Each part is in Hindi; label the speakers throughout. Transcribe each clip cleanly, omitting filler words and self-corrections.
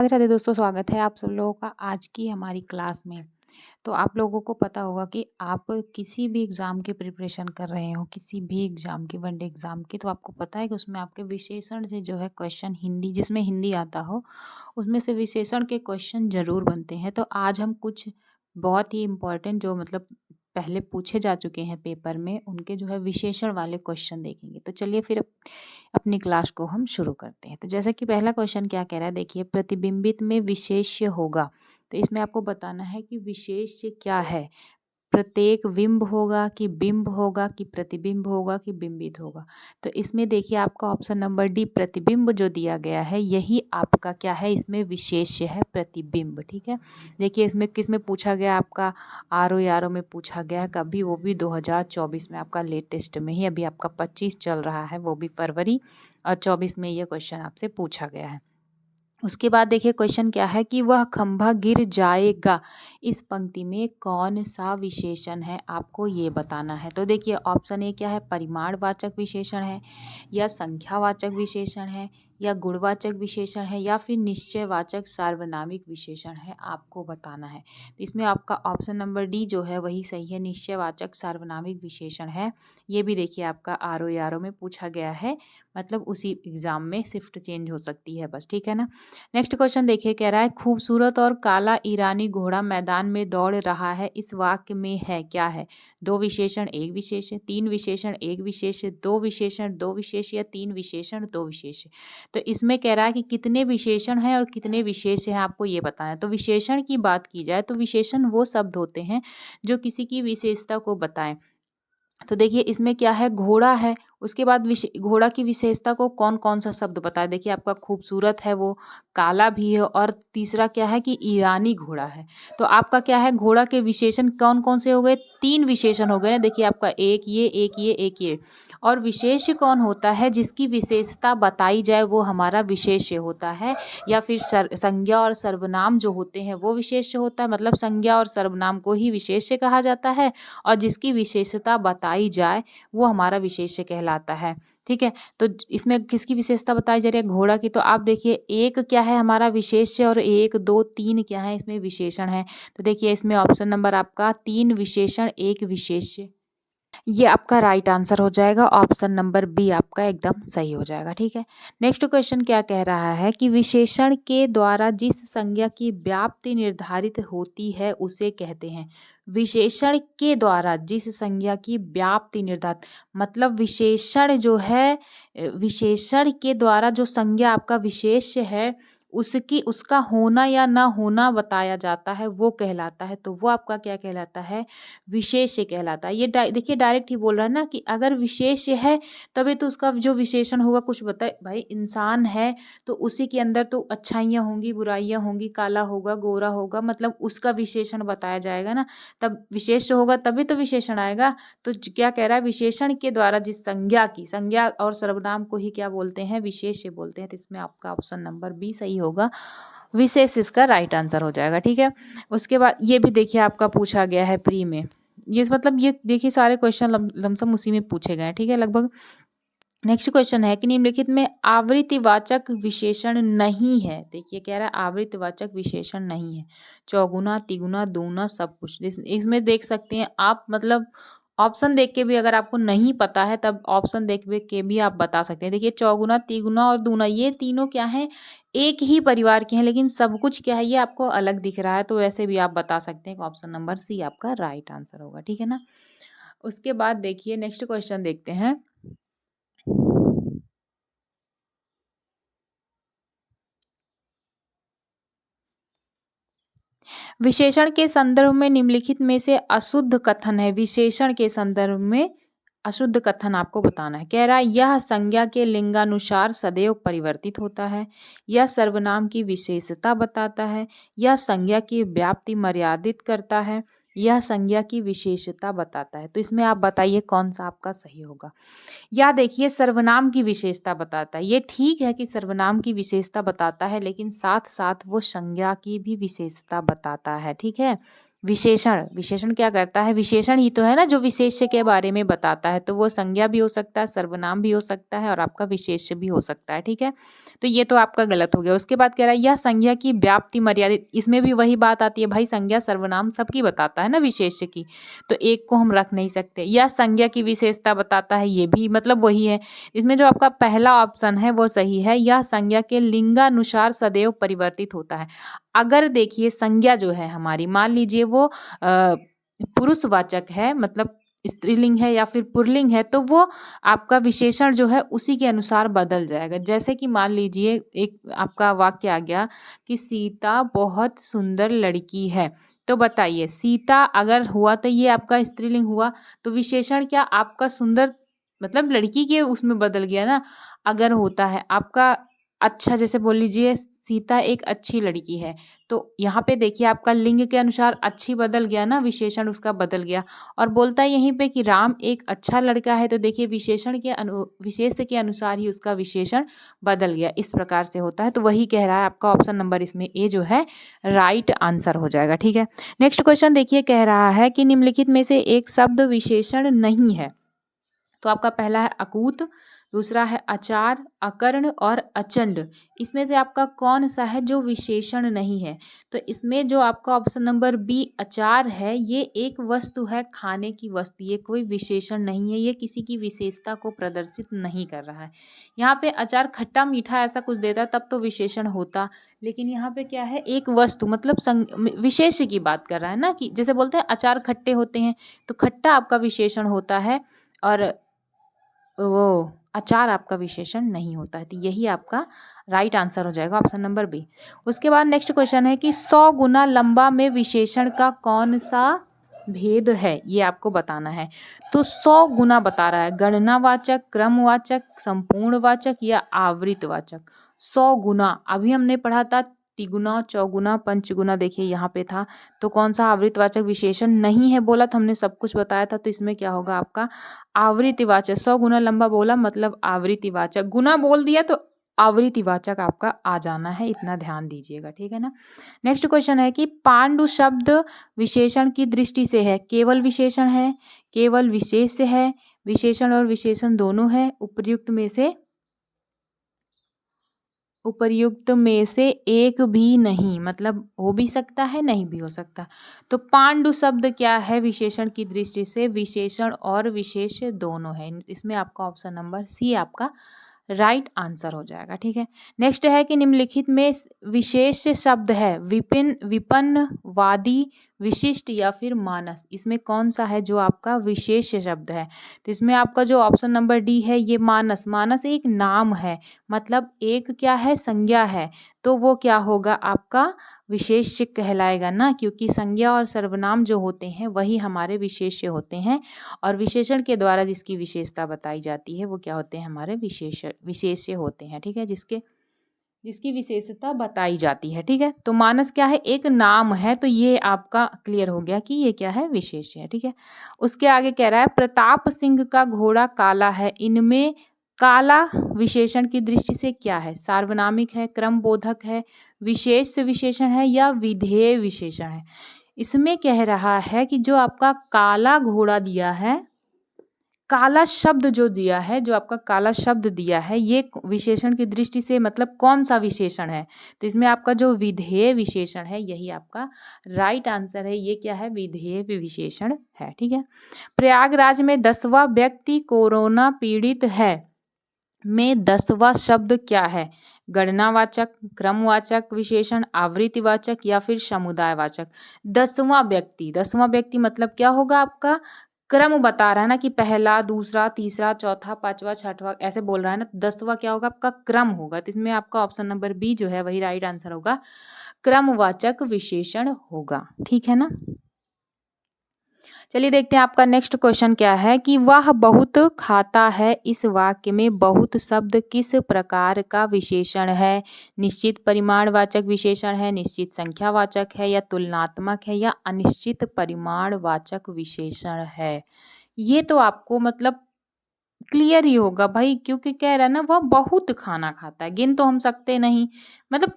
Speaker 1: राधे राधे दोस्तों, स्वागत है आप सब लोगों का आज की हमारी क्लास में। तो आप लोगों को पता होगा कि आप किसी भी एग्ज़ाम की प्रिपरेशन कर रहे हो, किसी भी एग्ज़ाम की, वनडे एग्ज़ाम की, तो आपको पता है कि उसमें आपके विशेषण से जो है क्वेश्चन हिंदी जिसमें हिंदी आता हो, उसमें से विशेषण के क्वेश्चन ज़रूर बनते हैं। तो आज हम कुछ बहुत ही इम्पोर्टेंट जो मतलब पहले पूछे जा चुके हैं पेपर में, उनके जो है विशेषण वाले क्वेश्चन देखेंगे। तो चलिए फिर अपनी क्लास को हम शुरू करते हैं। तो जैसे कि पहला क्वेश्चन क्या कह रहा है, देखिए प्रतिबिंबित में विशेष्य होगा। तो इसमें आपको बताना है कि विशेष्य क्या है। प्रत्येक बिंब होगा कि बिंब होगा कि प्रतिबिंब होगा कि बिंबित होगा। तो इसमें देखिए आपका ऑप्शन नंबर डी प्रतिबिंब जो दिया गया है यही आपका क्या है, इसमें विशेष्य है प्रतिबिंब। ठीक है, देखिए इसमें किस में पूछा गया, आपका आर ओ आर ओ में पूछा गया है कभी, वो भी 2024 में, आपका लेटेस्ट में ही, अभी आपका 25 चल रहा है, वो भी फरवरी, और 24 में ये क्वेश्चन आपसे पूछा गया है। उसके बाद देखिए क्वेश्चन क्या है कि वह खंभा गिर जाएगा, इस पंक्ति में कौन सा विशेषण है, आपको ये बताना है। तो देखिए ऑप्शन ए क्या है, परिमाणवाचक विशेषण है, या संख्यावाचक विशेषण है, या गुणवाचक विशेषण है, या फिर निश्चयवाचक सार्वनामिक विशेषण है, आपको बताना है। तो इसमें आपका ऑप्शन नंबर डी जो है वही सही है, निश्चयवाचक सार्वनामिक विशेषण है। ये भी देखिए आपका आर ओ में पूछा गया है, मतलब उसी एग्जाम में शिफ्ट चेंज हो सकती है बस, ठीक है ना। नेक्स्ट क्वेश्चन देखिए, कह रहा है खूबसूरत और काला ईरानी घोड़ा मैदान में दौड़ रहा है, इस वाक्य में है क्या है। दो विशेषण एक विशेष्य, तीन विशेषण एक विशेष्य, दो विशेषण दो विशेष्य, या तीन विशेषण दो विशेष्य। तो इसमें कह रहा है कि कितने विशेषण हैं और कितने विशेष्य हैं, आपको ये बताना है। तो विशेषण की बात की जाए तो विशेषण वो शब्द होते हैं जो किसी की विशेषता को बताएं। तो देखिए इसमें क्या है, घोड़ा है, उसके बाद घोड़ा की विशेषता को कौन कौन सा शब्द बताया, देखिए आपका खूबसूरत है, वो काला भी है, और तीसरा क्या है कि ईरानी घोड़ा है। तो आपका क्या है, घोड़ा के विशेषण कौन कौन से हो गए, तीन विशेषण हो गए ना। देखिए आपका एक ये एक ये एक ये, और विशेष्य कौन होता है, जिसकी विशेषता बताई जाए वो हमारा विशेष्य होता है, या फिर संज्ञा और सर्वनाम जो होते हैं वो विशेष्य होता है, मतलब संज्ञा और सर्वनाम को ही विशेष्य कहा जाता है, और जिसकी विशेषता बताई जाए वो हमारा विशेष्य कहलाता है। ठीक है, तो इसमें किसकी विशेषता बताई जा रही है, घोड़ा की। तो आप देखिए एक क्या है हमारा विशेष्य, और एक दो तीन क्या है इसमें विशेषण है। तो देखिए इसमें ऑप्शन नंबर आपका तीन विशेषण एक विशेष्य, ये आपका राइट आंसर हो जाएगा। ऑप्शन नंबर बी आपका एकदम सही हो जाएगा। ठीक है, नेक्स्ट क्वेश्चन क्या कह रहा है कि विशेषण के द्वारा जिस संज्ञा की व्याप्ति निर्धारित होती है उसे कहते हैं। विशेषण के द्वारा जिस संज्ञा की व्याप्ति निर्धारित, मतलब विशेषण जो है, विशेषण के द्वारा जो संज्ञा आपका विशेष्य है उसकी उसका होना या ना होना बताया जाता है वो कहलाता है। तो वो आपका क्या कहलाता है, विशेष्य कहलाता है। ये देखिए डायरेक्ट ही बोल रहा है ना कि अगर विशेष्य है तभी तो उसका जो विशेषण होगा कुछ बताए। भाई इंसान है तो उसी के अंदर तो अच्छाइयाँ होंगी बुराइयाँ होंगी, काला होगा गोरा होगा, मतलब उसका विशेषण बताया जाएगा ना, तब विशेष्य होगा तभी तो विशेषण आएगा। तो क्या कह रहा है, विशेषण के द्वारा जिस संज्ञा की, संज्ञा और सर्वनाम को ही क्या बोलते हैं, विशेष्य बोलते हैं। तो इसमें आपका ऑप्शन नंबर बी सही होगा, विशेष इसका राइट आंसर हो जाएगा। ठीक है, उसके बाद ये भी देखिए आपका पूछा गया है प्री में, ये मतलब ये देखिए सारे क्वेश्चन लमसम उसी में पूछे गए हैं। ठीक है, लगभग। नेक्स्ट क्वेश्चन है कि निम्नलिखित में आवृत्तिवाचक विशेषण नहीं है। देखिए कह रहा है आवृत्तिवाचक विशेषण नहीं है, चौगुना तिगुना दूना सब कुछ। इसमें देख सकते हैं आप, मतलब ऑप्शन देख के भी अगर आपको नहीं पता है तब ऑप्शन देख के भी आप बता सकते हैं। देखिए चौगुना तिगुना और दूना ये तीनों क्या है, एक ही परिवार के हैं, लेकिन सब कुछ क्या है ये आपको अलग दिख रहा है, तो वैसे भी आप बता सकते हैं कि ऑप्शन नंबर सी आपका राइट आंसर होगा। ठीक है ना, उसके बाद देखिए नेक्स्ट क्वेश्चन देखते हैं। विशेषण के संदर्भ में निम्नलिखित में से अशुद्ध कथन है, विशेषण के संदर्भ में अशुद्ध कथन आपको बताना है। कह रहा है यह संज्ञा के लिंगानुसार सदैव परिवर्तित होता है, यह सर्वनाम की विशेषता बताता है, यह संज्ञा की व्याप्ति मर्यादित करता है, यह संज्ञा की विशेषता बताता है। तो इसमें आप बताइए कौन सा आपका सही होगा। या देखिए सर्वनाम की विशेषता बताता है, ये ठीक है कि सर्वनाम की विशेषता बताता है, लेकिन साथ साथ वो संज्ञा की भी विशेषता बताता है। ठीक है, विशेषण, विशेषण क्या करता है? विशेषण ही तो है ना जो विशेष्य के बारे में बताता है, तो वो संज्ञा भी हो सकता है, सर्वनाम भी हो सकता है और आपका विशेष्य भी हो सकता है, ठीक है। तो ये तो आपका गलत हो गया। उसके बाद कह रहा है यह संज्ञा की व्याप्ति मर्यादित, इसमें भी वही बात आती है भाई, संज्ञा सर्वनाम सबकी बताता है ना विशेष्य की, तो एक को हम रख नहीं सकते। यह संज्ञा की विशेषता बताता है, ये भी मतलब वही है। इसमें जो आपका पहला ऑप्शन है वो सही है, यह संज्ञा के लिंगानुसार सदैव परिवर्तित होता है। अगर देखिए संज्ञा जो है हमारी, मान लीजिए वो पुरुषवाचक है, मतलब स्त्रीलिंग है या फिर पुल्लिंग है, तो वो आपका विशेषण जो है उसी के अनुसार बदल जाएगा। जैसे कि मान लीजिए एक आपका वाक्य आ गया कि सीता बहुत सुंदर लड़की है, तो बताइए सीता अगर हुआ तो ये आपका स्त्रीलिंग हुआ, तो विशेषण क्या आपका सुंदर मतलब लड़की के उसमें बदल गया ना। अगर होता है आपका अच्छा, जैसे बोल लीजिए सीता एक अच्छी लड़की है, तो यहाँ पे देखिए आपका लिंग के अनुसार अच्छी बदल गया ना, विशेषण उसका बदल गया। और बोलता है यहीं पे कि राम एक अच्छा लड़का है, तो देखिए विशेषण के विशेष के अनुसार ही उसका विशेषण बदल गया, इस प्रकार से होता है। तो वही कह रहा है आपका ऑप्शन नंबर इसमें ए जो है राइट आंसर हो जाएगा, ठीक है। नेक्स्ट क्वेश्चन देखिए, कह रहा है कि निम्नलिखित में से एक शब्द विशेषण नहीं है। तो आपका पहला है अकूत, दूसरा है अचार, अकर्ण और अचंड। इसमें से आपका कौन सा है जो विशेषण नहीं है? तो इसमें जो आपका ऑप्शन नंबर बी अचार है, ये एक वस्तु है, खाने की वस्तु, ये कोई विशेषण नहीं है, ये किसी की विशेषता को प्रदर्शित नहीं कर रहा है। यहाँ पे अचार खट्टा मीठा ऐसा कुछ देता तब तो विशेषण होता, लेकिन यहाँ पे क्या है, एक वस्तु मतलब विशेष की बात कर रहा है ना, कि जैसे बोलते हैं अचार खट्टे होते हैं, तो खट्टा आपका विशेषण होता है और वो अचार आपका विशेषण नहीं होता है। तो यही आपका राइट आंसर हो जाएगा, ऑप्शन नंबर बी। उसके बाद नेक्स्ट क्वेश्चन है कि 100 गुना लंबा में विशेषण का कौन सा भेद है, ये आपको बताना है। तो 100 गुना बता रहा है, गणनावाचक, क्रमवाचक, संपूर्णवाचक या आवृतवाचक। 100 गुना, अभी हमने पढ़ा था तिगुना, चौगुना, पंचगुना, देखिए यहाँ पे था। तो कौन सा आवृतवाचक विशेषण नहीं है बोला, तो हमने सब कुछ बताया था, तो इसमें क्या होगा आपका आवृत्तिवाचक। 100 गुना लंबा बोला मतलब आवृत्तिवाचक, गुना बोल दिया तो आवृत्तिवाचक आपका आ जाना है, इतना ध्यान दीजिएगा, ठीक है ना। नेक्स्ट क्वेश्चन है कि पांडु शब्द विशेषण की दृष्टि से है, केवल विशेषण है, केवल विशेष्य है, विशेषण और विशेषण दोनों है, उपर्युक्त में से एक भी नहीं, मतलब हो भी सकता है नहीं भी हो सकता। तो पांडु शब्द क्या है विशेषण की दृष्टि से? विशेषण और विशेष दोनों है। इसमें आपका ऑप्शन नंबर सी आपका राइट आंसर हो जाएगा, ठीक है। नेक्स्ट है कि निम्नलिखित में विशेष शब्द है विपन्न, वादी, विशिष्ट या फिर मानस। इसमें कौन सा है जो आपका विशेष शब्द है? तो इसमें आपका जो ऑप्शन नंबर डी है ये मानस। मानस एक नाम है, मतलब एक क्या है, संज्ञा है, तो वो क्या होगा आपका विशेष्य कहलाएगा ना, क्योंकि संज्ञा और सर्वनाम जो होते हैं वही हमारे विशेष्य होते हैं, और विशेषण के द्वारा जिसकी विशेषता बताई जाती है वो क्या होते हैं, हमारे विशेष्य होते हैं, ठीक है, जिसकी विशेषता बताई जाती है, ठीक है। तो मानस क्या है, एक नाम है, तो ये आपका क्लियर हो गया कि ये क्या है, विशेष्य है, ठीक है। उसके आगे कह रहा है प्रताप सिंह का घोड़ा काला है, इनमें काला विशेषण की दृष्टि से क्या है? सार्वनामिक है, क्रमबोधक है, विशेष विशेषण है या विधेय विशेषण है? इसमें कह रहा है कि जो आपका काला घोड़ा दिया है, काला शब्द जो दिया है, जो आपका काला शब्द दिया है, ये विशेषण की दृष्टि से मतलब कौन सा विशेषण है? तो इसमें आपका जो विधेय विशेषण है यही आपका राइट आंसर है। ये क्या है, विधेय विशेषण है, ठीक है। प्रयागराज में 10वां व्यक्ति कोरोना पीड़ित है में 10वां शब्द क्या है? गणनावाचक, क्रमवाचक विशेषण, आवृत्तिवाचक या फिर समुदायवाचक। 10वां व्यक्ति मतलब क्या होगा आपका क्रम बता रहा है ना, कि पहला, दूसरा, तीसरा, चौथा, पांचवा, छठवां, ऐसे बोल रहा है ना। 10वां क्या होगा आपका क्रम होगा, तो इसमें आपका ऑप्शन नंबर बी जो है वही राइट आंसर होगा, क्रमवाचक विशेषण होगा, ठीक है ना। चलिए देखते हैं आपका नेक्स्ट क्वेश्चन क्या है कि वह बहुत खाता है, इस वाक्य में बहुत शब्द किस प्रकार का विशेषण है? निश्चित परिमाणवाचक विशेषण है, निश्चित संख्यावाचक है या तुलनात्मक है या अनिश्चित परिमाणवाचक विशेषण है? ये तो आपको मतलब क्लियर ही होगा भाई, क्योंकि कह रहा है ना वह बहुत खाना खाता है, गिन तो हम सकते नहीं, मतलब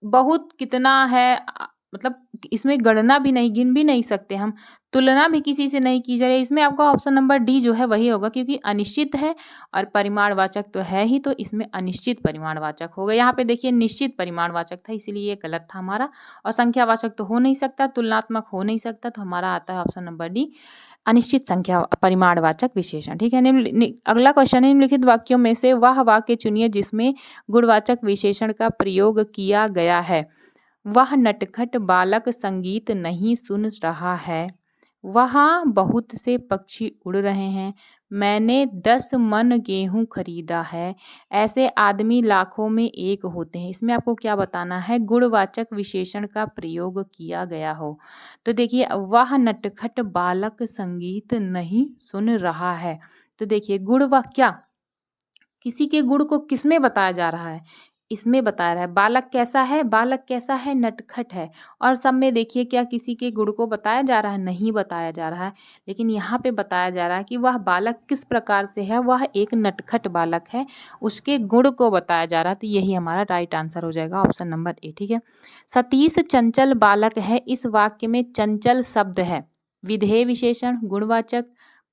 Speaker 1: बहुत कितना है, मतलब इसमें गणना भी नहीं, गिन भी नहीं सकते हम, तुलना भी किसी से नहीं की जा रही है। इसमें आपका ऑप्शन नंबर डी जो है वही होगा, क्योंकि अनिश्चित है और परिमाणवाचक तो है ही, तो इसमें अनिश्चित परिमाणवाचक होगा। यहाँ पे देखिए निश्चित परिमाणवाचक था, इसीलिए ये गलत था हमारा। और संख्यावाचक तो हो नहीं सकता, तुलनात्मक हो नहीं सकता, तो हमारा आता है ऑप्शन नंबर डी, अनिश्चित संख्या परिमाणवाचक विशेषण। ठीक है। अगला क्वेश्चन है, निम्नलिखित वाक्यों में से वह वाक्य चुनिए जिसमें गुणवाचक विशेषण का प्रयोग किया गया है। वह नटखट बालक संगीत नहीं सुन रहा है। वहाँ बहुत से पक्षी उड़ रहे हैं। मैंने 10 मन गेहूं खरीदा है। ऐसे आदमी लाखों में एक होते हैं। इसमें आपको क्या बताना है, गुणवाचक विशेषण का प्रयोग किया गया हो। तो देखिए, वह नटखट बालक संगीत नहीं सुन रहा है। तो देखिए, गुण व क्या, किसी के गुण को किसमें बताया जा रहा है, इसमें बताया रहा है। बालक कैसा है, बालक कैसा है, नटखट है। और सब में देखिए क्या किसी के गुण को बताया जा रहा है, नहीं बताया जा रहा है। लेकिन यहाँ पे बताया जा रहा है कि वह बालक किस प्रकार से है, वह एक नटखट बालक है, उसके गुण को बताया जा रहा है। तो यही हमारा राइट आंसर हो जाएगा, ऑप्शन नंबर ए। ठीक है। सतीश चंचल बालक है। इस वाक्य में चंचल शब्द है विधेय विशेषण, गुणवाचक,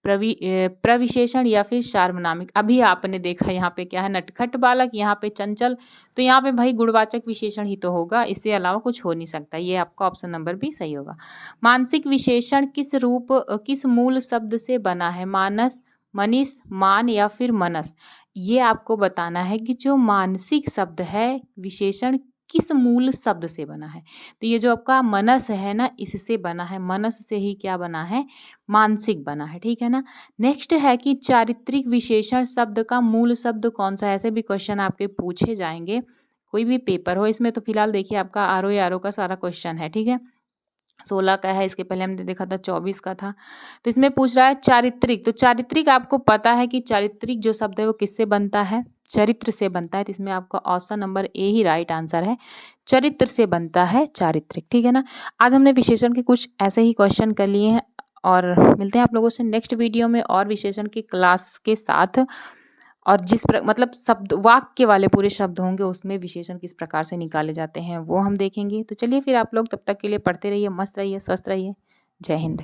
Speaker 1: प्रविशेषण या फिर सार्वनामिक। अभी आपने देखा यहाँ पे क्या है, नटखट बालक, यहाँ पे चंचल, तो यहाँ पे भाई गुणवाचक विशेषण ही तो होगा, इससे अलावा कुछ हो नहीं सकता। ये आपका ऑप्शन नंबर भी सही होगा। मानसिक विशेषण किस मूल शब्द से बना है, मानस, मनीष, मान या फिर मनस। ये आपको बताना है कि जो मानसिक शब्द है विशेषण किस मूल शब्द से बना है। तो ये जो आपका मनस है ना, इससे बना है, मनस से ही क्या बना है, मानसिक बना है। ठीक है ना। नेक्स्ट है कि चारित्रिक विशेषण शब्द का मूल शब्द कौन सा है। ऐसे भी क्वेश्चन आपके पूछे जाएंगे, कोई भी पेपर हो। इसमें तो फिलहाल देखिए आपका आर का सारा क्वेश्चन है। ठीक है। 16 का है, इसके पहले हमने देखा था 24 का था। तो इसमें पूछ रहा है चारित्रिक। तो चारित्रिक आपको पता है कि चारित्रिक जो शब्द है वो किससे बनता है, चरित्र से बनता है। तो इसमें आपका option number A he right answer है, चरित्र से बनता है चारित्रिक। ठीक है ना। आज हमने विशेषण के कुछ ऐसे ही क्वेश्चन कर लिए हैं, और मिलते हैं आप लोगों से नेक्स्ट वीडियो में और विशेषण की क्लास के साथ। और मतलब शब्द वाक्य वाले पूरे शब्द होंगे, उसमें विशेषण किस प्रकार से निकाले जाते हैं वो हम देखेंगे। तो चलिए फिर आप लोग तब तक के लिए पढ़ते रहिए, मस्त रहिए, स्वस्थ रहिए। जय हिंद।